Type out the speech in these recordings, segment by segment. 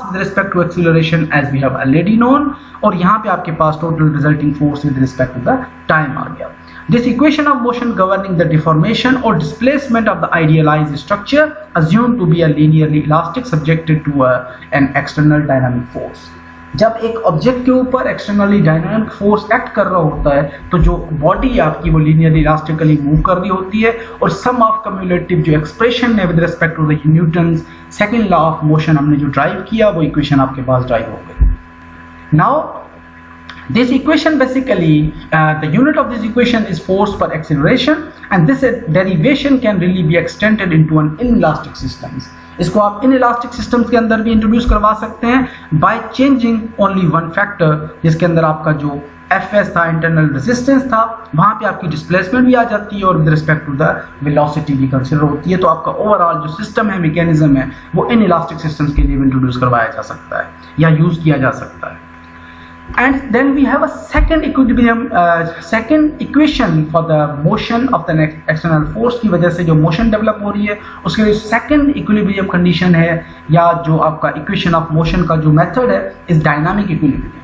with respect to acceleration as we have already known, और यहाँ पे आपके पास total resulting force with respect to the time आ गया. This equation of motion governing the deformation or displacement of the idealized structure assumed to be a linearly elastic subjected to an external dynamic force. जब एक object के ऊपर externally dynamic force act कर रहा होता है तो जो बॉडी आपकी वो लीनियरली इलास्टिकली मूव कर रही होती है, और सम ऑफ कम्युलेटिव जो एक्सप्रेशन है with respect to the Newton's second law of motion हमने जो ड्राइव किया वो इक्वेशन आपके पास ड्राइव हो गई. Now this equation basically the unit of this equation is force per acceleration, and this derivation can really be extended into an inelastic systems. इसको आप inelastic systems के अंदर भी इंट्रोड्यूस करवा सकते हैं by changing only one factor, जिसके अंदर आपका जो Fs था इंटरनल रेजिस्टेंस था, वहां पे आपकी डिस्प्लेसमेंट भी आ जाती है और with respect to the velocity भी कंसीडर होती है. तो आपका ओवरऑल जो सिस्टम है, मैकेनिज्म है, वो inelastic systems के लिए भी इंट्रोड्यूस करवाया जा सकता है या यूज किया जा सकता है. And then we have a second equilibrium, second equation for the motion of the external force की वजह से जो motion develop हो रही है उसके लिए second equilibrium condition है, या जो आपका equation of motion का जो method है is dynamic equilibrium.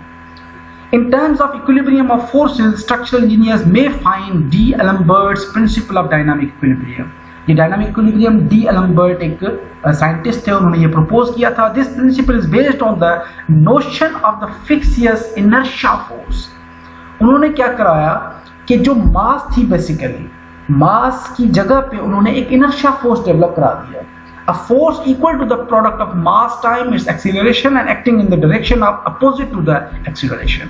In terms of equilibrium of forces, structural engineers may find D'Alembert's principle of dynamic equilibrium. ये डायनामिक इक्विलिब्रियम D'Alembert एक साइंटिस्ट थे, उन्होंने ये प्रपोज किया था. This principle is based on the notion of the फिक्सियस inertia force. उन्होंने क्या कराया कि जो मास थी, बेसिकली मास की जगह पे उन्होंने एक इनर्शिया फोर्स डेवलप करा दिया. A force equal to the product of mass time its acceleration and acting in the direction of opposite to the acceleration.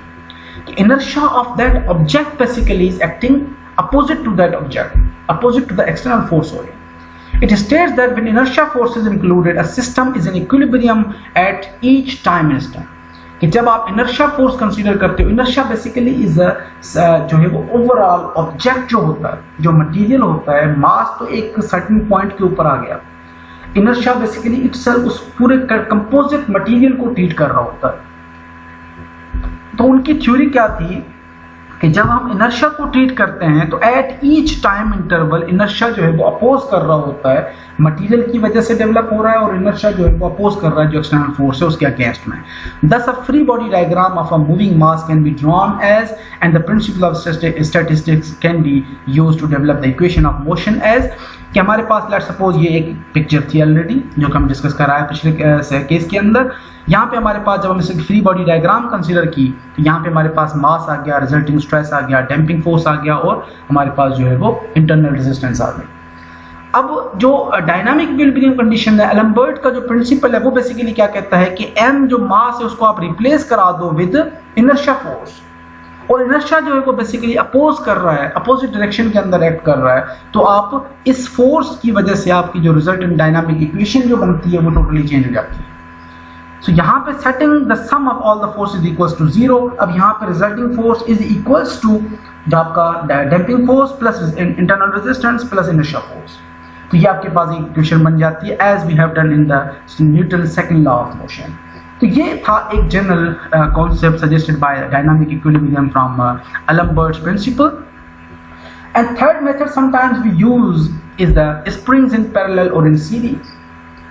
Inertia of that object basically is acting opposite to that object, opposite to the external force only. It states that when inertia force is included, a system is in equilibrium at each time instant. कि जब आप inertia force consider करते हो, inertia basically is जो है वो overall object जो होता है, जो material होता है, mass तो एक certain point के ऊपर आ गया. Inertia basically itself उस पूरे composite material को treat कर रहा होता है. तो उनकी थ्योरी क्या थी कि जब हम इनर्शिया को ट्रीट करते हैं तो at each time interval inertia जो है वो अपोज कर रहा होता है, मटेरियल की वजह से डेवलप हो रहा है, और इनर्शिया जो है वो अपोज कर रहा है जो एक्सटर्नल फोर्स है उसके अगेंस्ट में. Thus a free body diagram of a moving mass can be drawn as, and the principle of statistics can be used to develop the equation of motion as, कि हमारे पास let's suppose ये एक picture थी already जो हम discuss कर रहा है पिछले केस के अंदर. यहाँ पे हमारे पास जब हम इसे फ्री बॉडी डायग्राम कंसीडर की तो यहाँ पे हमारे पास मास आ गया, रिजल्टिंग स्ट्रेस आ गया, डैम्पिंग फोर्स आ गया, और हमारे पास जो है वो इंटरनल रेजिस्टेंस आ गई. अब जो डायनामिक इक्विलिब्रियम कंडीशन है, एलम्बर्ट का जो प्रिंसिपल है वो बेसिकली क्या कहता है कि m जो मास है उसको आप रिप्लेस करा दो विद इनर्शिया फोर्स, और इनर्शिया जो है वो बेसिकली अपोज कर रहा है, अपोजिट डायरेक्शन के अंदर एक्ट कर रहा है, तो आप इस फोर्स की वजह से आपकी जो रिजल्टेंट डायनामिक इक्वेशन जो बनती है वो टोटली चेंज हो जाती है. सो यहाँ पे setting the sum of all the force is equals to 0. अब यहाँ पे resulting force is equals to जो आपका damping force plus internal resistance plus inertia force. तो ये आपके पास इक्वेशन बन जाती है as we have done in the Newton second law of motion. तो ये था एक general concept suggested by dynamic equilibrium from Alembert's principle. And third method sometimes we use is the springs in parallel or in series.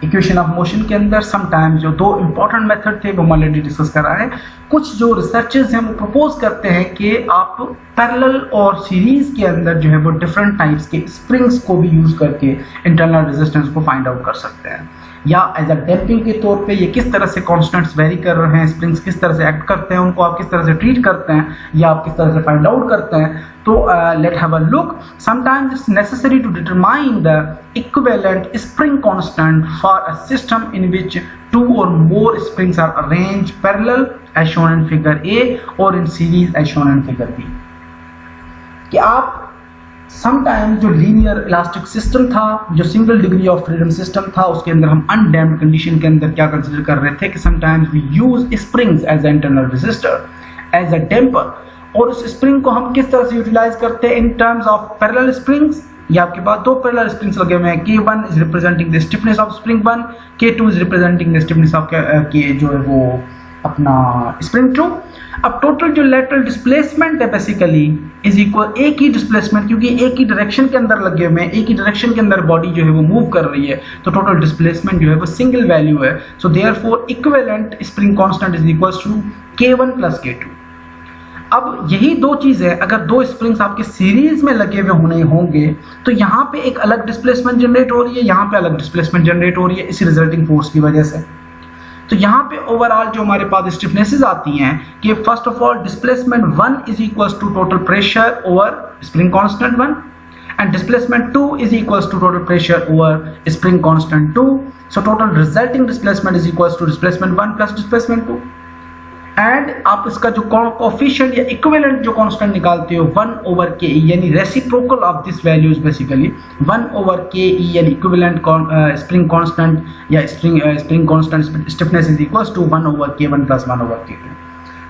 Equation of motion के अंदर sometimes जो दो important method थे वो हम ऑलरेडी डिस्कस कर रहे हैं. कुछ जो रिसर्चर्स हैं वो प्रपोज करते हैं कि आप पैरेलल और सीरीज के अंदर जो है वो डिफरेंट टाइप्स के स्प्रिंग्स को भी यूज करके इंटरनल रेजिस्टेंस को फाइंड आउट कर सकते हैं, या एज अ डैम्पिंग के तौर पे ये किस तरह से कांस्टेंट्स वेरी कर रहे हैं, स्प्रिंग्स किस तरह से एक्ट करते हैं, उनको आप किस तरह से ट्रीट करते हैं या आप किस तरह से फाइंड आउट करते हैं. तो let have a look. Sometimes it's necessary to determine the equivalent spring constant for a system in which 2 or more springs are arranged parallel as shown in figure A or in series as shown in figure B. कि आप sometime जो linear elastic system था, जो single degree of freedom system था, उसके अंदर हम undamped condition के अंदर क्या कंसीडर कर रहे थे कि sometimes we use springs as an internal resistor as a damper, और उस स्प्रिंग को हम किस तरह से यूटिलाइज करते हैं in terms of parallel springs. ये आपके पास दो पैरेलल स्प्रिंग्स लगे हुए हैं, K1 is representing the stiffness of spring 1, K2 is representing the stiffness of के जो है वो अपना स्प्रिंग थ्रू। अब टोटल जो लेटरल डिस्प्लेसमेंट है बेसिकली इज इक्वल, एक ही डिस्प्लेसमेंट, क्योंकि एक ही डायरेक्शन के अंदर लगे हुए हैं, एक ही डायरेक्शन के अंदर बॉडी जो है वो मूव कर रही है, तो टोटल डिस्प्लेसमेंट जो है वो सिंगल वैल्यू है। So therefore equivalent spring constant is equal to K1 plus K2। अब यही दो चीजें, अगर दो स्प्रिंग्स आपके सीरीज में लगे हुए होने होंगे तो यहाँ पे एक अलग डिस्प्लेसमेंट जनरेट हो रही है, यहाँ पे अलग डिस्प्लेसमेंट जनरेट हो रही है इस रिजल्टिंग फोर्स की वजह से। तो यहाँ पे ओवरऑल जो हमारे पास स्टिफनेसेस आती हैं कि first of all displacement 1 is equals to total pressure over spring constant 1 and displacement 2 is equals to total pressure over spring constant 2. So total resulting displacement is equals to displacement 1 plus displacement 2. And आप इसका जो coefficient या equivalent जो constant निकालते हो 1 over K E, यानी reciprocal of this values basically 1 over K E, यानी equivalent spring constant या spring constant stiffness is equals to 1 over K1 plus 1 over K2।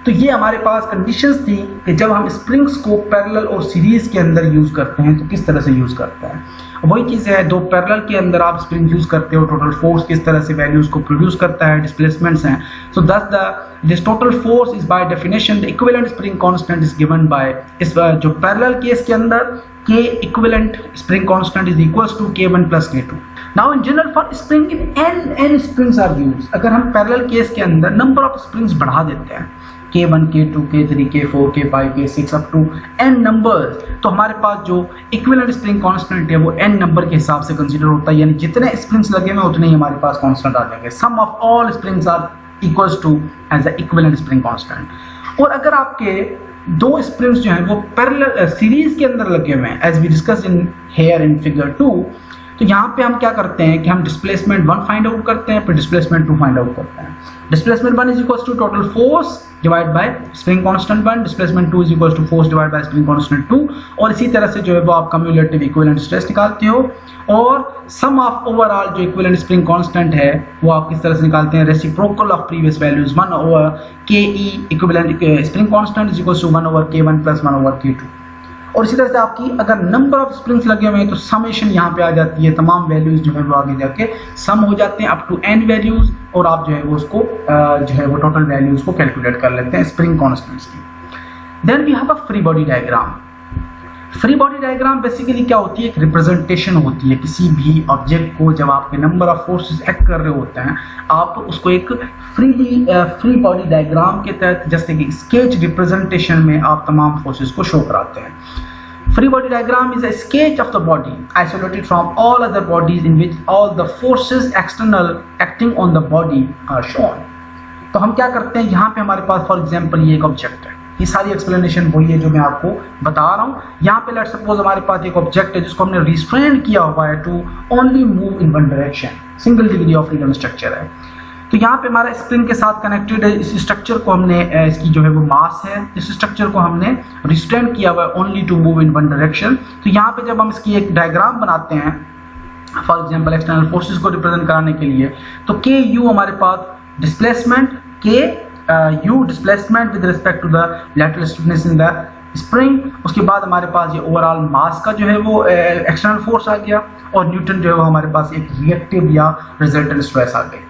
तो ये हमारे पास कंडीशंस थी कि जब हम स्प्रिंग्स को पैरेलल और सीरीज के अंदर यूज करते हैं तो किस तरह से यूज करते हैं। वही चीज़ है, दो पैरेलल के अंदर आप स्प्रिंग यूज करते हो, टोटल फोर्स किस तरह से वैल्यूज को प्रोड्यूस करता है, डिस्प्लेसमेंट्स हैं। सो दस this total force is by definition the equivalent spring constant is given bye, इस जो पैरेलल केस के अंदर K equivalent spring constant is equals to K1 plus K2. Now in general for spring in n springs are used. अगर हम parallel case के अंदर number of springs बढ़ा देते हैं K1, K2, K3, K4, K5, K6 up to n numbers, तो हमारे पास जो इक्विवेलेंट स्प्रिंग कांस्टेंट है वो n नंबर के हिसाब से कंसीडर होता है, यानी जितने स्प्रिंग्स लगे हुए उतने ही हमारे पास कांस्टेंट आ जाएंगे। Sum of all springs are equals to as the equivalent spring constant. और अगर आपके दो स्प्रिंग्स जो हैं वो पैरेलल सीरीज के अंदर लगे हुए हैं as we discuss in here in figure 2, तो यहाँ पे हम क्या करते हैं कि हम डिस्प्लेसमेंट 1 फाइंड आउट करते हैं, फिर डिस्प्लेसमेंट 2 फाइंड आउट करते हैं। Displacement 1 is equals to total force divide by spring constant 1, displacement 2 is equals to force divide by spring constant 2, और इसी तरह से जो है वो आप कम्युलेटिव इक्विवेलेंट स्ट्रेस निकालते हो। और सम ऑफ ओवरऑल जो इक्विवेलेंट स्प्रिंग कांस्टेंट है वो आप किस तरह से निकालते हैं, reciprocal of previous values 1 over K E equivalent spring constant is equals to 1 over K1 plus 1 over K2। और इसी तरह से आपकी अगर नंबर ऑफ स्प्रिंग्स लगे हुए हैं तो समेशन यहाँ पे आ जाती है, तमाम वैल्यूज जो है वो आगे जाके सम हो जाते हैं अप टू n वैल्यूज, और आप जो है वो उसको जो है वो टोटल वैल्यूज को कैलकुलेट कर लेते हैं स्प्रिंग कांस्टेंट्स की। Then we have a free body diagram. Free body diagram basically क्या होती है, एक रिप्रेजेंटेशन होती है किसी भी ऑब्जेक्ट को, जब आपके नंबर ऑफ फोर्सेस एक्ट कर रहे होते हैं आप उसको एक फ्री बॉडी डायग्राम के तहत जैसे कि स्केच रिप्रेजेंटेशन में आप तमाम फोर्सेस को शो कराते हैं। Free body diagram is a sketch of the body isolated from all other bodies in which all the forces external acting on the body are shown. तो हम क्या करते हैं, यहाँ पे हमारे पास फॉर एग्जांपल ये एक ऑब्जेक्ट है, ये सारी एक्सप्लेनेशन वही है जो मैं आपको बता रहा हूँ। यहाँ पे लेट्स सपोज हमारे पास एक ऑब्जेक्ट है जिसको हमने रिस्ट्रेन किया हुआ है to only move in one direction, single degree of freedom structure है। तो यहाँ पे हमारा स्प्रिंग के साथ कनेक्टेड है, इस स्ट्रक्चर को हमने इसकी जो है वो मास है, इस स्ट्रक्चर को हमने रिस्ट्रेन किया हुआ है only to move in one direction. तो यहाँ पे जब हम इसकी एक डायग्राम बनाते हैं फॉर एग्जांपल एक्सटर्नल फोर्सेस को रिप्रेजेंट कराने के लिए, तो के यू हमारे पास displacement, K U displacement with respect to the lateral stiffness in the spring, उसके बाद हमारे पास ये ओवरऑल मास का जो है वो एक्सटर्नल फोर्स आ गया, और न्यूटन जो है वो हमारे पास एक रिएक्टिव या रिजल्टेंट स्ट्रेस आ गई।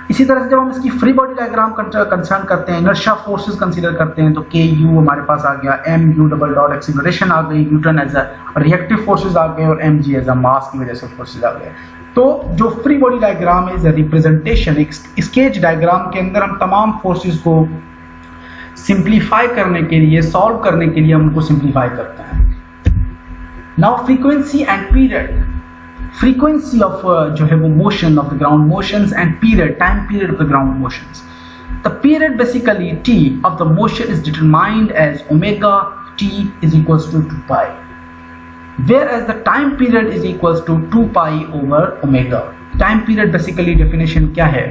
इसी तरह से जब हम इसकी फ्री बॉडी डायग्राम कंसर्न करते हैं, इनर्शिया फोर्सेस कंसीडर करते हैं, तो के यू हमारे पास आ गया, M U double dot acceleration आ गई, Newton as a reactive forces आ गए, और एम जी एज अ मास की वजह से फोर्सेस आ गए। तो जो free body diagram is a representation, एक स्केच डायग्राम के अंदर हम तमाम फोर्सेस को सिंप्लीफाई करने के लिए, सॉल्व करने के लिए हम उनको सिंप्लीफाई करते हैं। Now frequency and period, frequency of जो है वो motion of the ground motions and period, time period of the ground motions. The period basically t of the motion is determined as omega t is equals to 2 pi, whereas the time period is equals to 2 pi over omega. Time period basically definition क्या है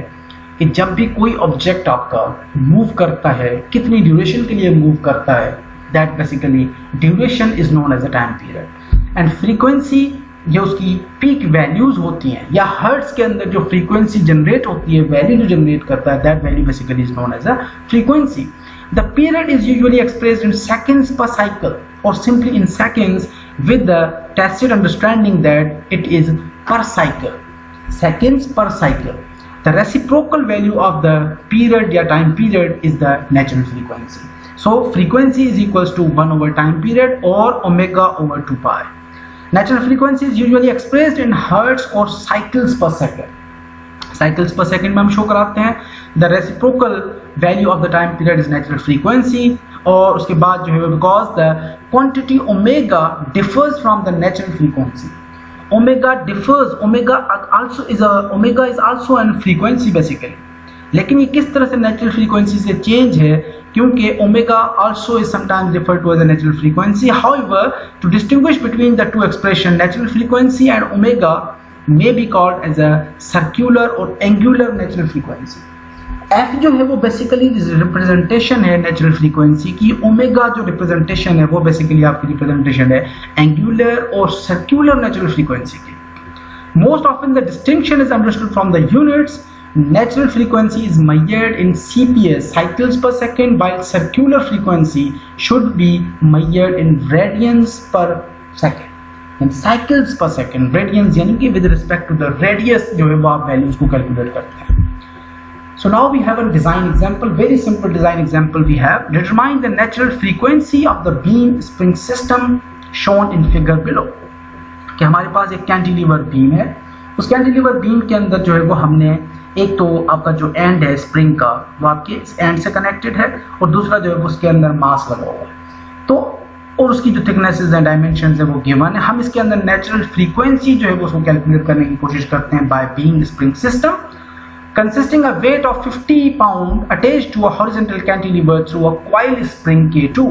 कि जब भी कोई object आपका move करता है, कितनी ड्यूरेशन के लिए मूव करता है, that basically duration is known as a time period. And frequency जो उसकी पीक वैल्यूज होती हैं, या हर्ट्ज के अंदर जो फ्रीक्वेंसी जनरेट होती है, वैल्यू जो जनरेट करता है, that value basically is known as a frequency. The period is usually expressed in seconds per cycle और simply in seconds with the tacit understanding that it is per cycle, seconds per cycle. The reciprocal value of the period या time period is the natural frequency. So frequency is equals to 1 over time period or omega over 2 pi. Natural frequency is usually expressed in hertz or cycles per second. Cycles per second में हम show कराते हैं. The reciprocal value of the time period is natural frequency. और उसके बाद जो है because the quantity omega differs from the natural frequency. Omega differs. Omega is also an frequency basically. लेकिन ये किस तरह से natural frequency से change है, क्योंकि omega also is sometimes referred to as a natural frequency. However, to distinguish between the two expressions, natural frequency and omega may be called as a circular or angular natural frequency. F जो है वो basically representation है natural frequency की. Omega जो representation है वो basically आपकी representation है एंगुलर और सर्कुलर नेचुरल फ्रीक्वेंसी की. Most often the distinction is understood from the units. Natural frequency is measured in CPS, cycles per second, while circular frequency should be measured in radians per second. In cycles per second, radians यानी कि with respect to the radius जो है वो आप values को calculate करते हैं. So now we have a design example, very simple design example we have. Determine the natural frequency of the beam spring system shown in figure below. कि हमारे पास एक कैंटिलीवर बीम है. उस कैंटिलीवर बीम के अंदर जो है वो हमने एक तो आपका जो एंड है स्प्रिंग का वो आपके इस एंड से कनेक्टेड है और दूसरा जो है उसके अंदर मास लगा हुआ है. तो और उसकी जो थिकनेसेस हैं डायमेंशंस है वो गिवन है. हम इसके अंदर नेचुरल फ्रीक्वेंसी जो है वो उसको कैलकुलेट करने की कोशिश करते हैं by being spring system consisting a weight of 50 pound attached to a horizontal cantilever through a coil spring K2.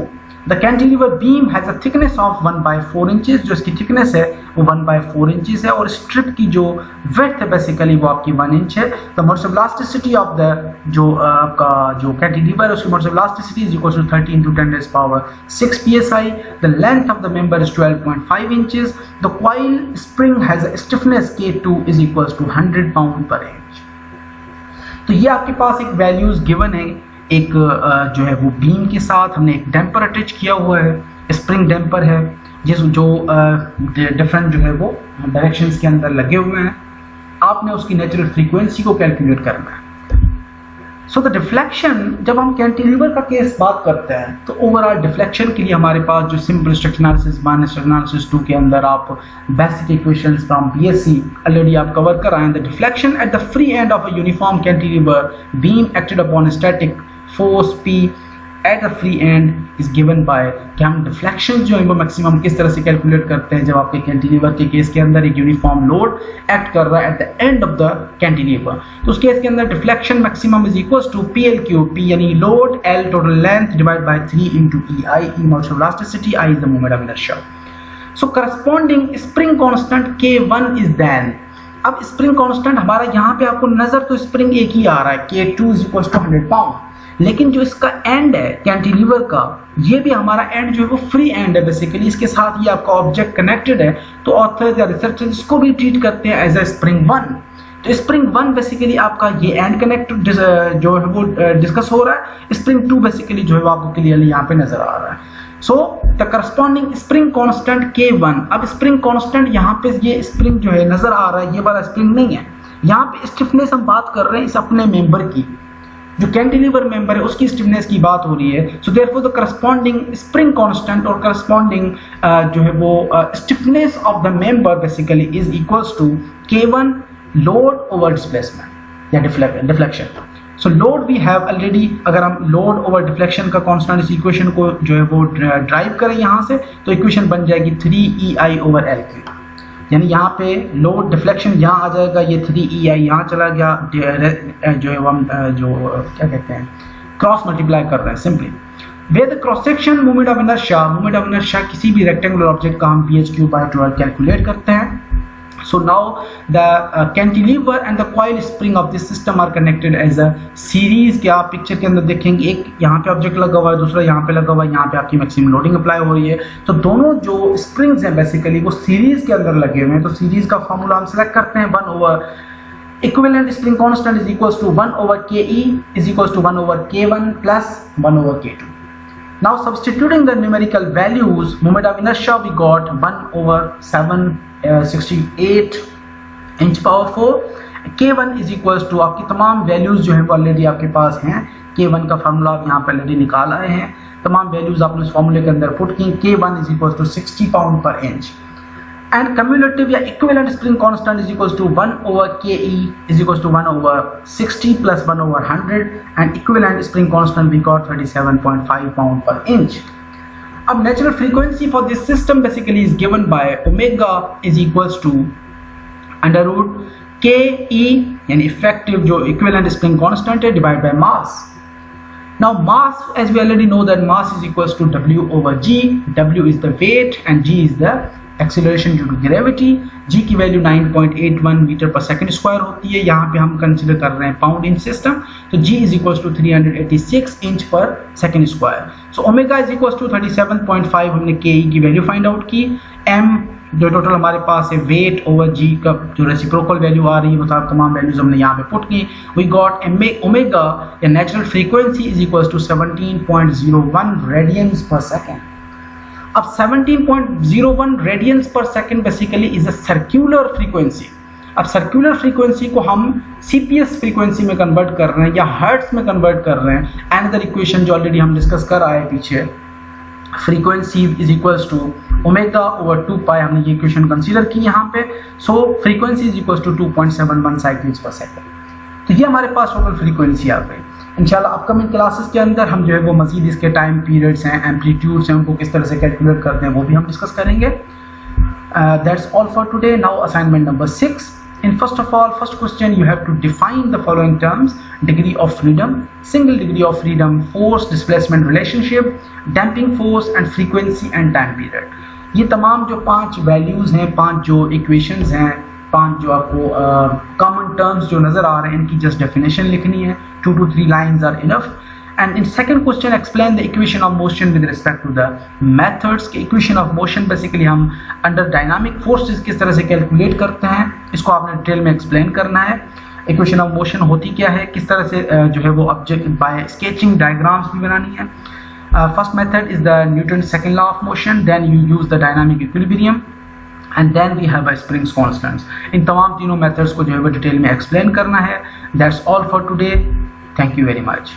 The cantilever beam has a thickness of 1/4 inches. जो इसकी thickness है वो 1/4 inches है और strip की जो width है basically वो आपकी 1 inch है. The motor elasticity of the जो आपका जो cantilever है उसकी motor elasticity is equal to 30 into 10 raised power 6 psi. The length of the member is 12.5 inches. The coil spring has a stiffness K2 is equal to 100 pound per inch. तो ये आपके पास एक values given है. एक जो है वो beam के साथ हमने एक डैम्पर अटैच किया हुआ है, स्प्रिंग डैम्पर है जिस जो डिफरेंट जो है वो डायरेक्शंस के अंदर लगे हुए हैं. आपने उसकी नेचुरल फ्रीक्वेंसी को कैलकुलेट करना है. सो द डिफ्लेक्शन, जब हम कैंटिलीवर का केस बात करते हैं तो ओवरऑल डिफ्लेक्शन के लिए हमारे पास जो simple structure analysis 1 structure analysis 2 के अंदर आप basic equations from BSc already आप कवर कर आए हैं. The deflection at the free end of a uniform cantilever beam acted upon static force P at the free and is given bye कि हम deflection जो है वो मैक्सिमम किस तरह से कैलकुलेट करते हैं जब आपके कैंटिलीवर के केस के अंदर एक यूनिफॉर्म लोड एक्ट कर रहा है at the end of the cantilever. तो उस केस के अंदर deflection maximum is equals to PL/Q, P यानी load, L total length divide by 3 into EI, E motion velocity, I is the moment of inertia. So corresponding spring constant K1 is then. अब spring constant हमारा यहाँ पे आपको नजर तो spring एक ही आ रहा है K2 is equals to 100 pound, लेकिन जो इसका एंड है कैंटिलीवर का ये भी हमारा एंड जो है वो फ्री एंड है बेसिकली. इसके साथ ये आपका ऑब्जेक्ट कनेक्टेड है तो ऑथर्स या रिसर्चर्स इसको भी ट्रीट करते हैं एज अ स्प्रिंग 1. तो स्प्रिंग 1 बेसिकली आपका ये एंड कनेक्ट जो है वो डिस्कस हो रहा है. स्प्रिंग 2 बेसिकली जो है वो आपको क्लियरली यहाँ पे नजर आ रहा है. So the corresponding spring constant K1. अब स्प्रिंग कांस्टेंट यहाँ पे ये स्प्रिंग जो है नजर आ रहा है, ये वाला स्प्रिंग नहीं है. यहाँ पे स्टिफनेस हम बात कर रहे हैं इस अपने मेंबर की, जो कैंटिलीवर मेंबर है उसकी स्टिफनेस की बात हो रही है. So therefore the corresponding spring constant और करस्पॉन्डिंग जो है वो stiffness of the member basically is equals to K1 load over displacement या deflection. So load we have already, अगर हम लोड ओवर डिफ्लेक्शन का कांस्टेंट इस इक्वेशन को जो है वो ड्राइव करें यहाँ से तो इक्वेशन बन जाएगी 3EI ओवर L3. यानी यहाँ पे लोड डिफ्लेक्शन यहाँ आ जाएगा, ये 3EI यहाँ चला गया, जो है हम जो क्या कहते हैं क्रॉस मल्टीप्लाई कर रहे हैं simply. Way the cross section moment of inertia किसी भी रेक्टेंगुलर ऑब्जेक्ट का हम PH/Q/12 कैलकुलेट करते हैं. So now the cantilever and the coil spring of this system are connected as a series. क्या आप पिक्चर के अंदर देखेंगे एक यहाँ पे ऑब्जेक्ट लगा हुआ है, दूसरा यहाँ पे लगा हुआ है, यहाँ पे आपकी मैक्सिमम लोडिंग अप्लाई हो रही है. तो दोनों जो स्प्रिंग्स हैं बेसिकली वो सीरीज के अंदर लगे हुए हैं. तो सीरीज का फॉर्मूला हम सेलेक्ट करते हैं 1 over equivalent spring constant is equals to 1 over KE is equals to 1 over K1 plus 1 over K2. Now substituting the numerical values, moment of inertia we got 1 over 768 inch power 4 K1 is equals to, आपकी तमाम values जो है वो already आपके पास हैं। K1 का formula आप यहाँ पे ऑलरेडी निकाल आए हैं, तमाम वैल्यूज आपने इस फार्मूले के अंदर पुट की। K1 is equals to 60 pound per inch and cumulative या equivalent spring constant is equals to 1 over KE is equals to 1 over 60 plus 1 over 100 and equivalent spring constant we got 37.5 pound per inch. अब natural frequency for this system basically is given by omega is equals to under root KE यानी effective जो equivalent spring constant है divide by mass. Now mass, as we already know that mass is equals to W over G. W is the weight and G is the acceleration due to gravity. G की value 9.81 metre per second square होती है, यहाँ पे हम consider कर रहे हैं pound in system, तो G is equals to 386 inch per second square. So omega is equals to 37.5 हमने KE की वैल्यू फाइंड आउट की। M जो टोटल हमारे पास है वेट ओवर जी का जो रेसिप्रोकल वैल्यू आ रही है, मतलब तमाम वैल्यूज हमने यहाँ पे पुट की। वी गॉट ओमेगा या natural frequency is equals to 17.01 radians per second. अब 17.01 radians per second basically is a circular frequency. अब सर्कुलर फ्रीक्वेंसी को हम CPS फ्रीक्वेंसी में कन्वर्ट कर रहे हैं या हर्ट्ज में कन्वर्ट कर रहे हैं। अनदर इक्वेशन जो ऑलरेडी हम डिस्कस कर आए पीछे, frequency is equals to omega over 2 pi, हमने ये इक्वेशन कंसीडर की यहाँ पे। So frequency is equals to 2.71 cycles per second. तो ये हमारे पास टोटल फ्रीक्वेंसी आ गई। इंशाल्लाह अपकमिंग क्लासेस के अंदर हम जो है वो मजीद इसके टाइम पीरियड्स हैं, एम्पलीट्यूड्स हैं, उनको किस तरह से कैलकुलेट करते हैं वो भी हम डिस्कस करेंगे। That's all for today. Now assignment number 6। In first question you have to define the following terms: degree of freedom, single degree of freedom, force displacement relationship, damping force and frequency and time period। ये तमाम जो 5 values हैं, 5 जो equations हैं, 5 जो आपको common terms जो नजर आ रहे हैं, इनकी जस्ट डेफिनेशन लिखनी है। 2 to 3 lines are enough. And in second question explain the equation of motion with respect to the methods। के equation of motion basically हम under dynamic forces किस तरह से कैलकुलेट करते हैं, इसको आपने डिटेल में एक्सप्लेन करना है। equation of motion होती क्या है, किस तरह से जो है वो ऑब्जेक्ट बाय स्केचिंग डायग्राम्स भी बनानी है। First method is the Newton second law of motion, then you use the dynamic equilibrium and then we have springs constants. इन तमाम तीनों मेथड्स को जो है वो डिटेल में एक्सप्लेन करना है। That's all for today. Thank you very much.